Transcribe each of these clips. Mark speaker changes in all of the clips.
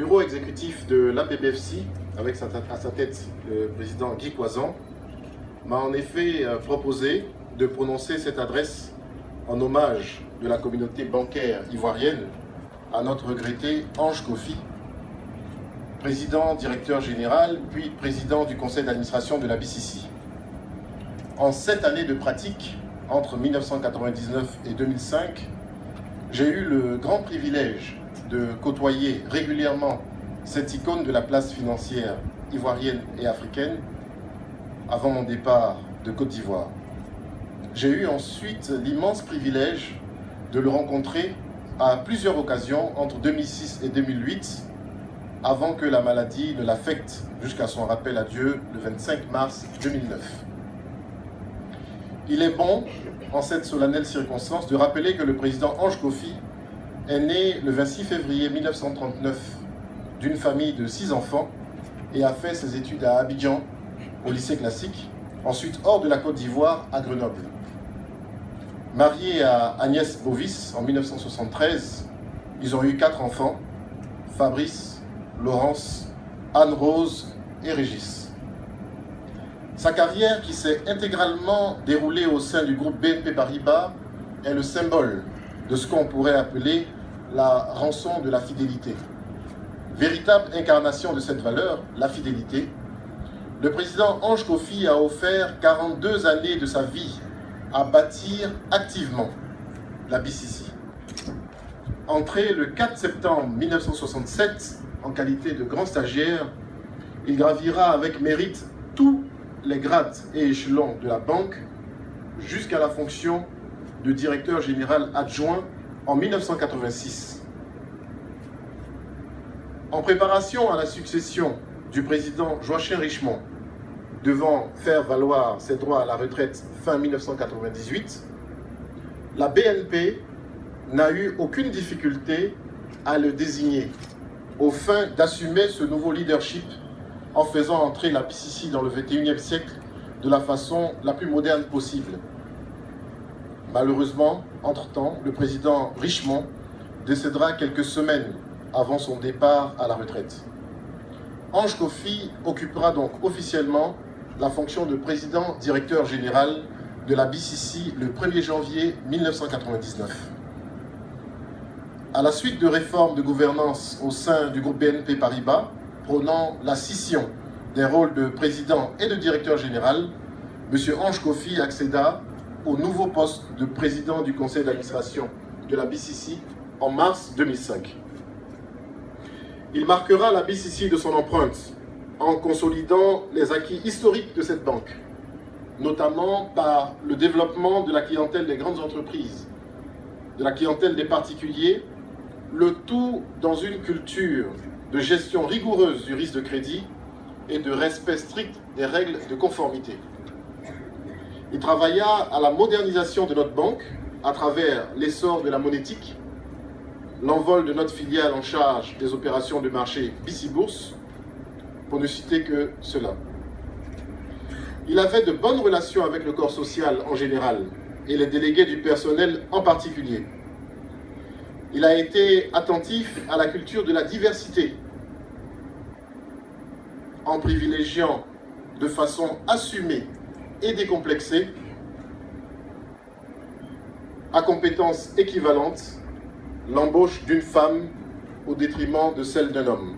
Speaker 1: bureau exécutif de l'APBFC, avec à sa tête le président Guy Coisan, m'a en effet proposé de prononcer cette adresse en hommage de la communauté bancaire ivoirienne à notre regretté Ange Kofi, président, directeur général, puis président du conseil d'administration de la BCC. En 7 années de pratique, entre 1999 et 2005, j'ai eu le grand privilège de côtoyer régulièrement cette icône de la place financière ivoirienne et africaine avant mon départ de Côte d'Ivoire. J'ai eu ensuite l'immense privilège de le rencontrer à plusieurs occasions entre 2006 et 2008, avant que la maladie ne l'affecte jusqu'à son rappel à Dieu le 25 mars 2009. Il est bon, en cette solennelle circonstance, de rappeler que le président Ange Kofi est né le 26 février 1939 d'une famille de 6 enfants et a fait ses études à Abidjan, au lycée classique, ensuite hors de la Côte d'Ivoire, à Grenoble. Marié à Agnès Bovis en 1973, ils ont eu 4 enfants, Fabrice, Laurence, Anne-Rose et Régis. Sa carrière, qui s'est intégralement déroulée au sein du groupe BNP Paribas, est le symbole de ce qu'on pourrait appeler la rançon de la fidélité. Véritable incarnation de cette valeur, la fidélité, le président Ange Kofi a offert 42 années de sa vie à bâtir activement la BCC. Entré le 4 septembre 1967 en qualité de grand stagiaire, il gravira avec mérite tous les grades et échelons de la banque jusqu'à la fonction de directeur général adjoint en 1986. En préparation à la succession du président Joachim Richemont, devant faire valoir ses droits à la retraite fin 1998, la BNP n'a eu aucune difficulté à le désigner aux fins d'assumer ce nouveau leadership en faisant entrer la BCC dans le XXIe siècle de la façon la plus moderne possible. Malheureusement, entre-temps, le président Richemont décédera quelques semaines avant son départ à la retraite. Ange Kofi occupera donc officiellement la fonction de président-directeur général de la BCC le 1er janvier 1999. À la suite de réformes de gouvernance au sein du groupe BNP Paribas, prônant la scission des rôles de président et de directeur général, M. Ange Kofi accéda au nouveau poste de président du conseil d'administration de la BCC en mars 2005. Il marquera la BCC de son empreinte en consolidant les acquis historiques de cette banque, notamment par le développement de la clientèle des grandes entreprises, de la clientèle des particuliers, le tout dans une culture de gestion rigoureuse du risque de crédit et de respect strict des règles de conformité. Il travailla à la modernisation de notre banque à travers l'essor de la monétique, l'envol de notre filiale en charge des opérations de marché BC Bourse, pour ne citer que cela. Il avait de bonnes relations avec le corps social en général et les délégués du personnel en particulier. Il a été attentif à la culture de la diversité, en privilégiant de façon assumée et décomplexée, à compétences équivalentes, l'embauche d'une femme au détriment de celle d'un homme.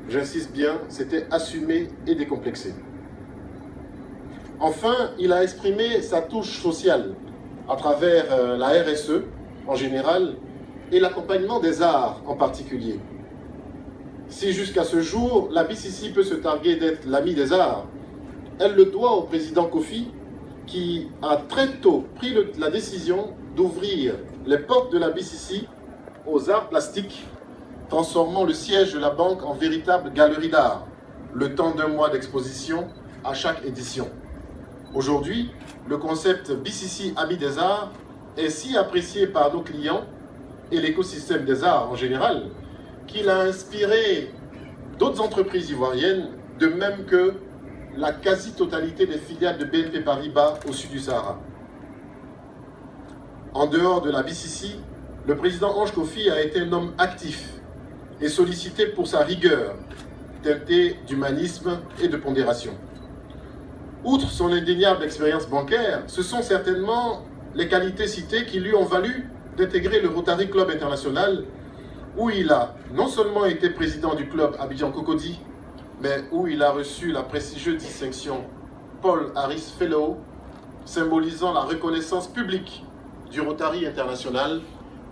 Speaker 1: J'insiste bien, c'était assumé et décomplexé. Enfin, il a exprimé sa touche sociale à travers la RSE en général et l'accompagnement des arts en particulier. Si jusqu'à ce jour, la BCC peut se targuer d'être l'ami des arts, elle le doit au président Kofi qui a très tôt pris la décision d'ouvrir les portes de la BCC aux arts plastiques, transformant le siège de la banque en véritable galerie d'art, le temps d'1 mois d'exposition à chaque édition. Aujourd'hui, le concept BCC Amis des Arts est si apprécié par nos clients et l'écosystème des arts en général qu'il a inspiré d'autres entreprises ivoiriennes, de même que la quasi-totalité des filiales de BNP Paribas au sud du Sahara. En dehors de la BCC, le président Ange Kofi a été un homme actif et sollicité pour sa rigueur, teintée d'humanisme et de pondération. Outre son indéniable expérience bancaire, ce sont certainement les qualités citées qui lui ont valu d'intégrer le Rotary Club International, où il a non seulement été président du club Abidjan-Cocody, mais où il a reçu la prestigieuse distinction Paul Harris Fellow, symbolisant la reconnaissance publique du Rotary International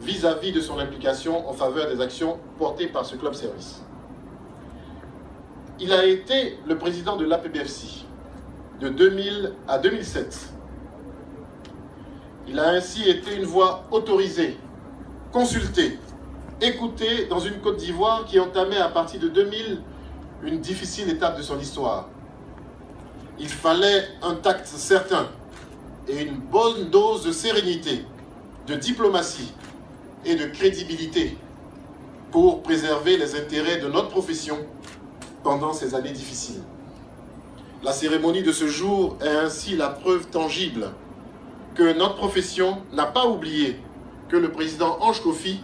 Speaker 1: vis-à-vis de son implication en faveur des actions portées par ce club service. Il a été le président de l'APBFC de 2000 à 2007. Il a ainsi été une voix autorisée, consultée, écoutée dans une Côte d'Ivoire qui entamait à partir de 2000 une difficile étape de son histoire. Il fallait un tact certain et une bonne dose de sérénité, de diplomatie et de crédibilité pour préserver les intérêts de notre profession pendant ces années difficiles. La cérémonie de ce jour est ainsi la preuve tangible que notre profession n'a pas oublié que le président Ange Kofi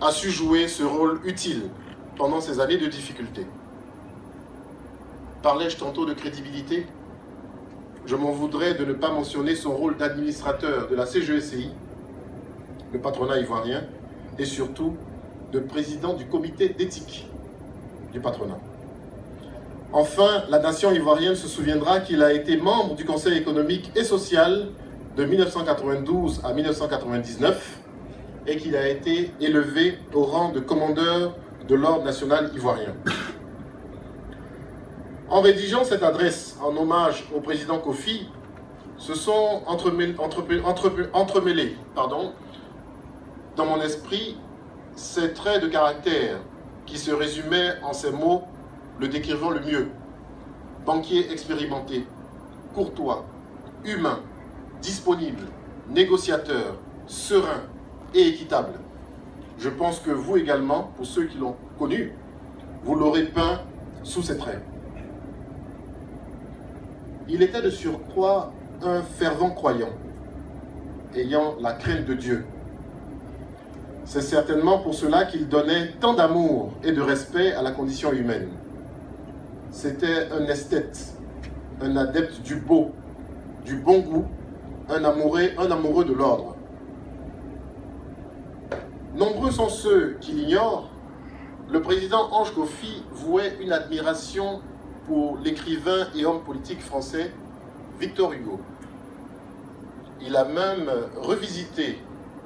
Speaker 1: a su jouer ce rôle utile pendant ces années de difficulté. Parlais-je tantôt de crédibilité? Je m'en voudrais de ne pas mentionner son rôle d'administrateur de la CGECI, le patronat ivoirien, et surtout de président du comité d'éthique du patronat. Enfin, la nation ivoirienne se souviendra qu'il a été membre du Conseil économique et social de 1992 à 1999 et qu'il a été élevé au rang de commandeur de l'Ordre national ivoirien. En rédigeant cette adresse en hommage au président Kofi, se sont entremêlés dans mon esprit ces traits de caractère qui se résumaient en ces mots le décrivant le mieux. Banquier expérimenté, courtois, humain, disponible, négociateur, serein et équitable. Je pense que vous également, pour ceux qui l'ont connu, vous l'aurez peint sous ces traits. Il était de surcroît un fervent croyant, ayant la crainte de Dieu. C'est certainement pour cela qu'il donnait tant d'amour et de respect à la condition humaine. C'était un esthète, un adepte du beau, du bon goût, un amoureux de l'ordre. Nombreux sont ceux qui l'ignorent, le président Ange Kofi vouait une admiration pour l'écrivain et homme politique français Victor Hugo. Il a même revisité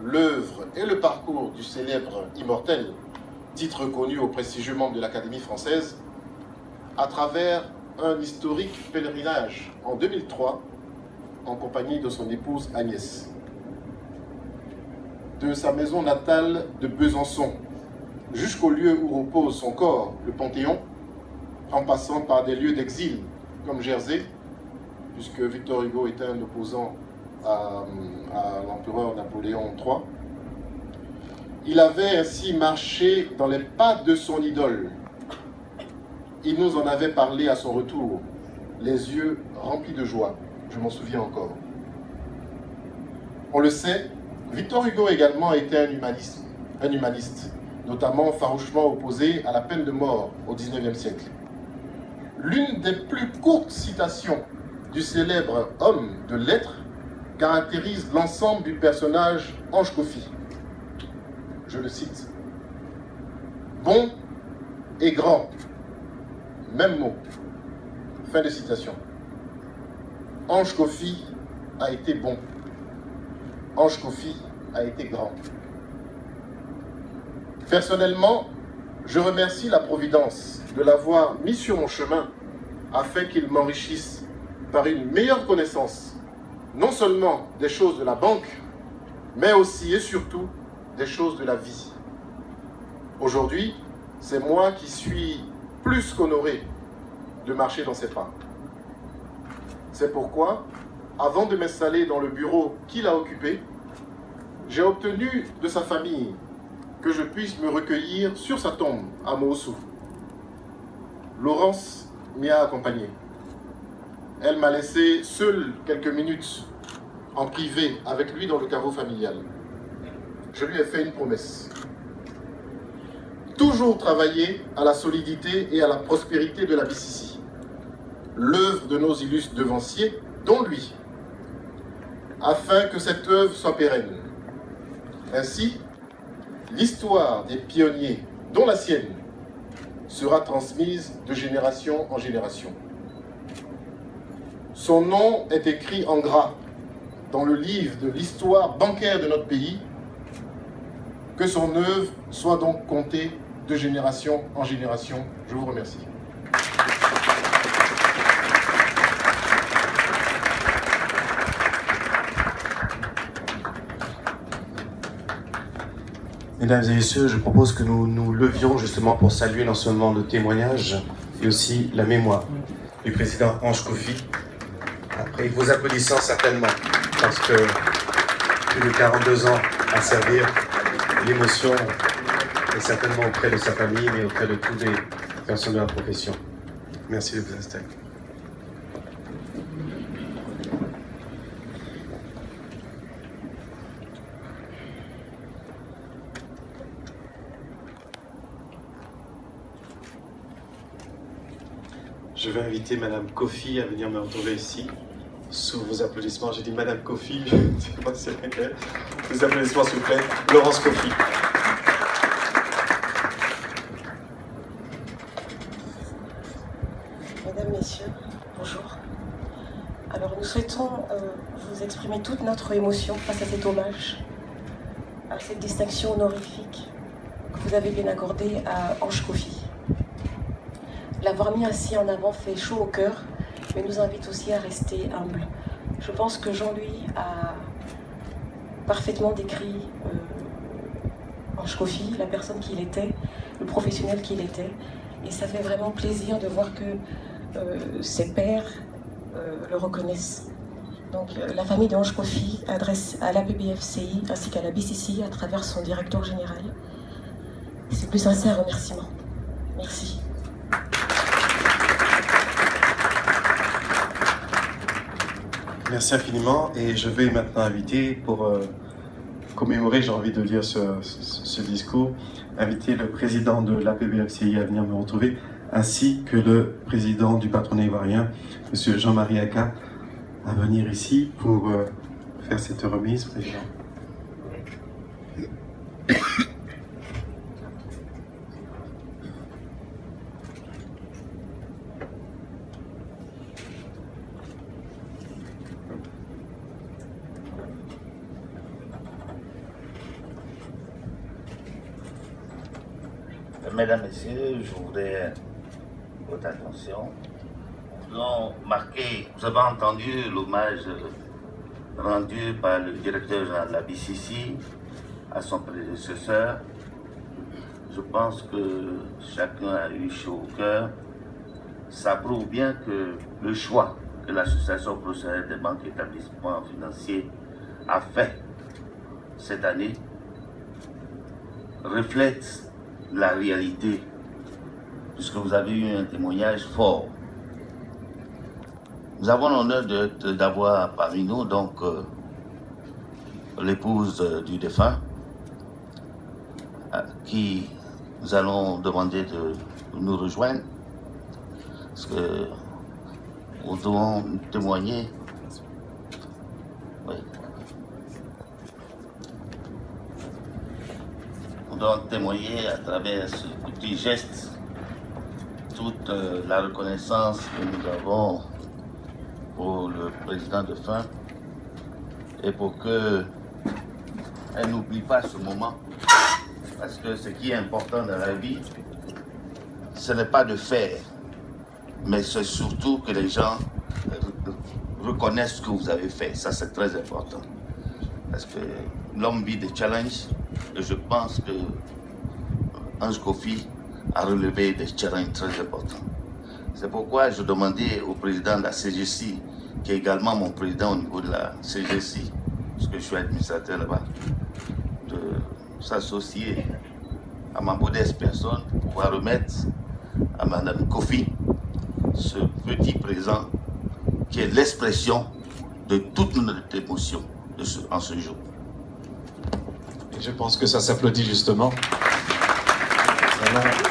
Speaker 1: l'œuvre et le parcours du célèbre immortel, titre reconnu au prestigieux membre de l'Académie française, à travers un historique pèlerinage en 2003 en compagnie de son épouse Agnès. De sa maison natale de Besançon jusqu'au lieu où repose son corps, le Panthéon, en passant par des lieux d'exil comme Jersey, puisque Victor Hugo était un opposant à l'empereur Napoléon III. Il avait ainsi marché dans les pas de son idole. Il nous en avait parlé à son retour, les yeux remplis de joie, je m'en souviens encore. On le sait, Victor Hugo également était un humaniste, notamment farouchement opposé à la peine de mort au XIXe siècle. L'une des plus courtes citations du célèbre homme de lettres caractérise l'ensemble du personnage Ange Kofi. Je le cite. Bon et grand, même mot. Fin de citation. Ange Kofi a été bon. Ange Kofi a été grand. Personnellement, je remercie la Providence de l'avoir mis sur mon chemin afin qu'il m'enrichisse par une meilleure connaissance, non seulement des choses de la banque, mais aussi et surtout des choses de la vie. Aujourd'hui, c'est moi qui suis plus qu'honoré de marcher dans ses pas. C'est pourquoi, avant de m'installer dans le bureau qu'il a occupé, j'ai obtenu de sa famille que je puisse me recueillir sur sa tombe à Moossou. Laurence m'y a accompagné. Elle m'a laissé seul quelques minutes en privé avec lui dans le caveau familial. Je lui ai fait une promesse. toujours travaillé à la solidité et à la prospérité de la BCC, l'œuvre de nos illustres devanciers, dont lui, afin que cette œuvre soit pérenne. Ainsi, l'histoire des pionniers, dont la sienne, sera transmise de génération en génération. Son nom est écrit en gras dans le livre de l'histoire bancaire de notre pays. Que son œuvre soit donc comptée de génération en génération. Je vous remercie.
Speaker 2: Mesdames et messieurs, je propose que nous nous levions justement pour saluer non seulement le témoignage, mais aussi la mémoire du président Ange Kofi. Après vos applaudissements certainement, parce que plus de 42 ans à servir, l'émotion est certainement auprès de sa famille, mais auprès de toutes les personnes de la profession. Merci de vous installer. Je vais inviter Madame Kofi à venir me retrouver ici, sous vos applaudissements. J'ai dit Madame Kofi, je ne sais pas si c'est clair. Des applaudissements s'il vous plaît. Laurence Kofi.
Speaker 3: Mesdames, Messieurs, bonjour. Alors nous souhaitons vous exprimer toute notre émotion face à cet hommage, à cette distinction honorifique que vous avez bien accordée à Ange Kofi. L'avoir mis ainsi en avant fait chaud au cœur, mais nous invite aussi à rester humble. Je pense que Jean-Louis a parfaitement décrit Ange Kofi, la personne qu'il était, le professionnel qu'il était, et ça fait vraiment plaisir de voir que ses pairs le reconnaissent. Donc la famille d'Ange Kofi adresse à l'APBFCI ainsi qu'à la BCC à travers son directeur général ses plus sincères remerciements. Merci.
Speaker 2: Merci infiniment et je vais maintenant inviter pour commémorer, j'ai envie de lire ce discours, inviter le président de l'APBFCI à venir me retrouver, ainsi que le président du patronat ivoirien, M. Jean-Marie Aka, à venir ici pour faire cette remise, président.
Speaker 4: Mesdames, Messieurs, je voudrais votre attention. Vous avez entendu l'hommage rendu par le directeur général de la BCC à son prédécesseur. Je pense que chacun a eu chaud au cœur. Ça prouve bien que le choix que l'Association professionnelle des banques et établissements financiers a fait cette année reflète la réalité, puisque vous avez eu un témoignage fort. Nous avons l'honneur d'avoir parmi nous donc l'épouse du défunt, à qui nous allons demander de nous rejoindre, parce que nous devons témoigner. Oui. Nous devons témoigner à travers ce petit geste toute la reconnaissance que nous avons pour le président défunt et pour qu'elle n'oublie pas ce moment, parce que ce qui est important dans la vie, ce n'est pas de faire, mais c'est surtout que les gens reconnaissent ce que vous avez fait. Ça, c'est très important, parce que l'homme vit des challenges et je pense que Ange Kofi a relevé des challenges très importants. C'est pourquoi je demandais au président de la CGC, qui est également mon président au niveau de la CGC, parce que je suis administrateur là-bas, de s'associer à ma modeste personne pour pouvoir remettre à Madame Kofi ce petit présent qui est l'expression de toute notre émotion en ce jour.
Speaker 2: Et je pense que ça s'applaudit justement.
Speaker 5: Nous allons